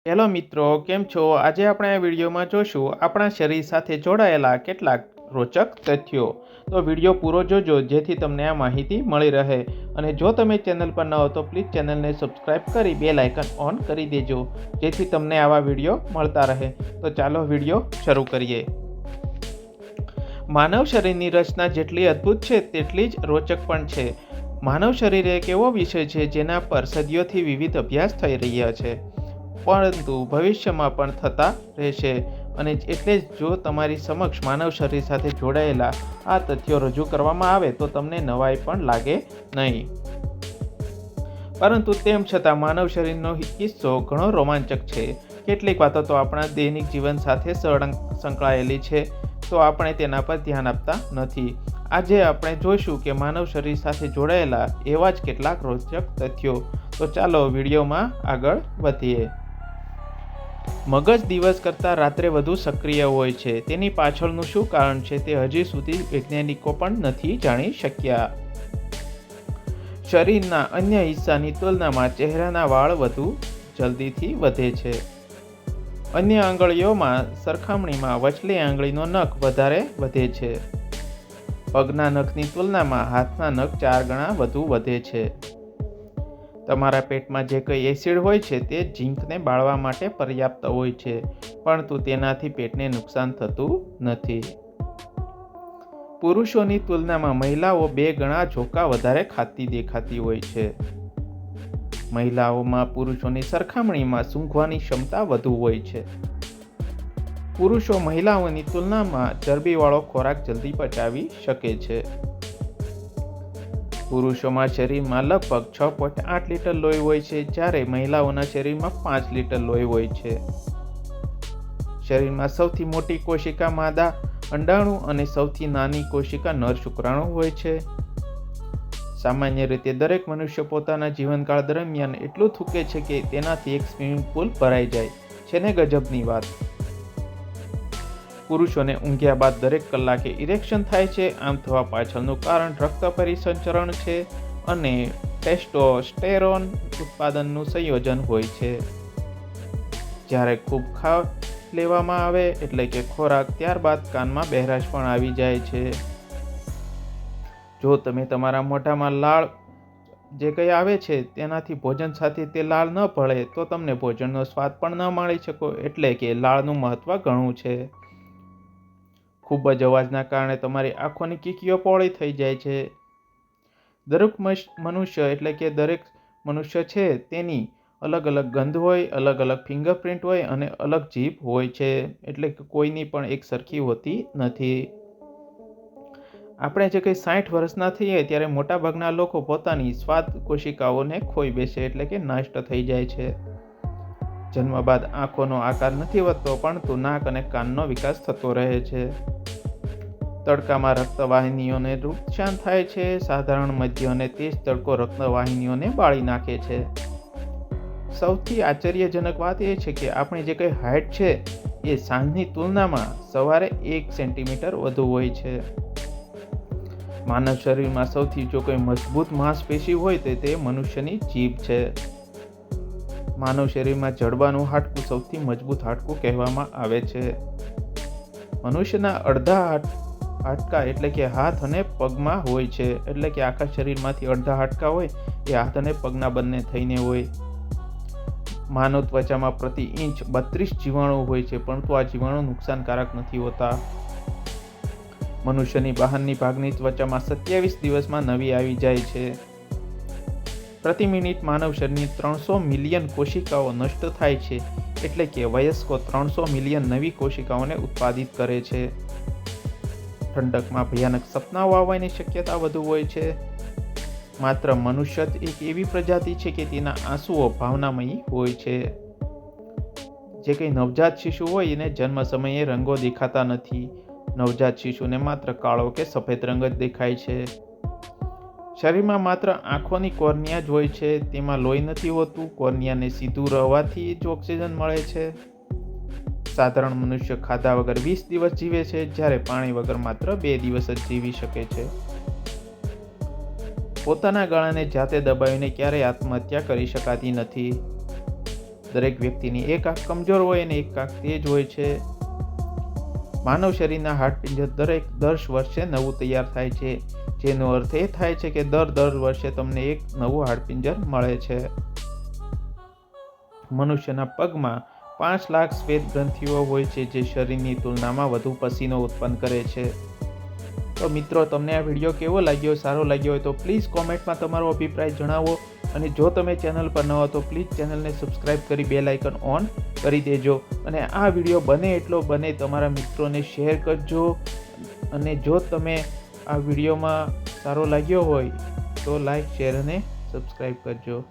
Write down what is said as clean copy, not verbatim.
Hello મિત્રો, કેમ છો? આજે આપણે આ વિડીયોમાં જોશું આપણા શરીર સાથે જોડાયેલા કેટલાક રોચક તથ્યો. તો વિડીયો પૂરો જોજો જેથી તમને આ માહિતી મળી રહે. અને જો તમે ચેનલ પર ન હો તો પ્લીઝ ચેનલને સબસ્ક્રાઈબ કરી બેલ આઇકન ઓન કરી દેજો જેથી તમને આવા વિડીયો મળતા રહે. તો ચાલો વિડીયો શરૂ કરીએ. માનવ શરીરની રચના જેટલી અદ્ભુત છે તેટલી જ રોચક પણ છે. માનવ શરીર એક એવો વિષય છે જેના પર સદીઓથી વિવિધ અભ્યાસ થઈ રહ્યા છે, પરંતુ ભવિષ્યમાં પણ થતા રહેશે. અને એટલે જ જો તમારી સમક્ષ માનવ શરીર સાથે જોડાયેલા આ તથ્યો રજૂ કરવામાં આવે તો તમને નવાઈ પણ લાગે નહીં. પરંતુ તેમ છતાં માનવ શરીરનો કિસ્સો ઘણો રોમાંચક છે. કેટલીક વાતો તો આપણા દૈનિક જીવન સાથે સંકળાયેલી છે, તો આપણે તેના પર ધ્યાન આપતા નથી. આજે આપણે જોઈશું કે માનવ શરીર સાથે જોડાયેલા એવા જ કેટલાક રોચક તથ્યો. તો ચાલો વિડીયોમાં આગળ વધીએ. મગજ દિવસ કરતાં રાત્રે વધુ સક્રિય હોય છે. તેની પાછળનું શું કારણ છે તે હજી સુધી વૈજ્ઞાનિકો પણ નથી જાણી શક્યા. શરીરના અન્ય હિસ્સાની તુલનામાં ચહેરાના વાળ વધુ જલ્દીથી વધે છે. અન્ય આંગળીઓમાં સરખામણીમાં વચલી આંગળીનો નખ વધારે વધે છે. પગના નખની તુલનામાં હાથના નખ 4 ગણા વધુ વધે છે. તમારા પેટમાં જે કંઈ એસિડ હોય છે તે ઝીંકને બાળવા માટે પર્યાપ્ત હોય છે, પરંતુ તેનાથી પેટને નુકસાન થતું નથી. પુરુષોની તુલનામાં મહિલાઓ 2 ગણા ઝોકા વધારે ખાતી દેખાતી હોય છે. મહિલાઓમાં પુરુષોની સરખામણીમાં સૂંઘવાની ક્ષમતા વધુ હોય છે. પુરુષો મહિલાઓની તુલનામાં ચરબીવાળો ખોરાક જલ્દી પચાવી શકે છે. પુરુષોમાં શરીરમાં લગભગ 6.8 લીટર લોહી હોય છે, જ્યારે મહિલાઓના શરીરમાં 5 લીટર લોહી હોય છે. શરીરમાં સૌથી મોટી કોશિકા માદા અંડાણુ અને સૌથી નાની કોશિકા નર શુક્રાણુ હોય છે. સામાન્ય રીતે દરેક મનુષ્ય પોતાના જીવનકાળ દરમિયાન એટલું થૂકે છે કે તેનાથી એક સ્વિમિંગ પુલ ભરાઈ જાય છે ને ગજબની વાત. પુરુષોને ઊંઘ્યા બાદ દરેક કલાકે ઇરેક્શન થાય છે. આમ થવા પાછળનું કારણ રક્ત પરિસંચરણ છે અને ટેસ્ટોસ્ટેરોન ઉત્પાદનનું સંયોજન હોય છે. જ્યારે ખૂબ લેવામાં આવે એટલે કે ખોરાક, ત્યારબાદ કાનમાં બહેરાશ પણ આવી જાય છે. જો તમે તમારા મોઢામાં લાળ જે કંઈ આવે છે તેનાથી ભોજન સાથે તે લાળ ન ભળે તો તમને ભોજનનો સ્વાદ પણ ન માણી શકો. એટલે કે લાળનું મહત્વ ઘણું છે. ખૂબ જ અવાજના કારણે તમારી આંખોની કીકીઓ પહોળી થઈ જાય છે. દરેક મનુષ્ય છે તેની અલગ અલગ ગંધ હોય, અલગ અલગ ફિંગરપ્રિન્ટ હોય અને અલગ જીભ હોય છે. એટલે કે કોઈની પણ એક સરખી હોતી નથી. આપણે જે કંઈ 60 વર્ષના થઈએ ત્યારે મોટાભાગના લોકો પોતાની સ્વાદ કોશિકાઓને ખોઈ બેસે એટલે કે નષ્ટ થઈ જાય છે. જન્મ બાદ આંખોનો આકાર નથી વધતો, પરંતુ નાક અને કાનનો વિકાસ થતો રહે છે. તડકામાં રક્તવાહિનીઓને નુકસાન થાય છે. સાધારણ મધ્ય અને તેજ તડકો રક્તવાહિનીઓને બાળી નાખે છે. સૌથી આશ્ચર્યજનક વાત એ છે કે આપણી જે કંઈ હાઇટ છે એ સાંજની તુલનામાં સવારે 1 સેન્ટીમીટર વધુ હોય છે. માનવ શરીરમાં સૌથી જો કોઈ મજબૂત માંસપેશી હોય તો તે મનુષ્યની જીભ છે. માનવ શરીરમાં જડબાનું હાડકું સૌથી મજબૂત હાડકું કહેવામાં આવે છે. મનુષ્યના અડધા હાડકા એટલે કે હાથ અને પગમાં હોય છે. એટલે કે આખા શરીરમાંથી અડધા હાડકા હોય એ હાથ અને પગના બંને થઈને હોય. માનવ ત્વચામાં પ્રતિ ઇંચ 32 જીવાણુ હોય છે, પરંતુ આ જીવાણુ નુકસાનકારક નથી હોતા. મનુષ્યની બહારની ભાગની ત્વચામાં 27 દિવસમાં નવી આવી જાય છે. પ્રતિ મિનિટ માનવ શરીરની 300 મિલિયન કોશિકાઓ નષ્ટ થાય છે. એટલે કે વયસ્કો 300 મિલિયન નવી કોશિકાઓને ઉત્પાદિત કરે છે. ઠંડકમાં ભયાનક સપનાઓ આવવાની શક્યતા વધુ હોય છે. માત્ર મનુષ્ય જ એક એવી પ્રજાતિ છે કે તેના આંસુઓ ભાવનામયી હોય છે. જે કંઈ નવજાત શિશુ હોય એને જન્મ સમયે રંગો દેખાતા નથી. નવજાત શિશુને માત્ર કાળો કે સફેદ રંગ જ દેખાય છે. શરીરમાં માત્ર આંખોની કોર્નિયા જ હોય છે. તેમાં લોહી નથી હોતું. કોર્નિયાને સીધું રહેવાથી જ ઓક્સિજન મળે છે. સાધારણ મનુષ્ય ખાધા વગર 20 દિવસ જીવે છે, જ્યારે પાણી વગર માત્ર 2 દિવસ જ જીવી શકે છે. પોતાના ગળાને જાતે દબાવીને ક્યારેય આત્મહત્યા કરી શકાતી નથી. દરેક વ્યક્તિની એક આંખ કમજોર હોય અને એક આંખ તેજ હોય છે. માનવ શરીરના હાડપિંજર 10 વર્ષે નવું તૈયાર થાય છે, જેનો અર્થ એ થાય છે કે દર વર્ષે તમને એક નવું હાડપિંજર મળે છે. મનુષ્યના પગમાં 5 લાખ શ્વેત ગ્રંથિઓ હોય છે, જે શરીરની તુલનામાં વધુ પસીનો ઉત્પન્ન કરે છે. તો મિત્રો, તમને આ વિડીયો કેવો લાગ્યો? સારો લાગ્યો હોય તો પ્લીઝ કોમેન્ટમાં તમારો અભિપ્રાય જણાવો. અને જો તમે ચેનલ પર ન હો તો પ્લીઝ ચેનલને સબસ્ક્રાઈબ કરી બેલ આઇકન ઓન કરી દેજો. અને આ વિડીયો બને એટલો બને તમારા મિત્રોને શેર કરજો. અને જો તમે આ વિડીયોમાં સારો લાગ્યો હોય તો લાઈક, શેર અને સબસ્ક્રાઈબ કરજો.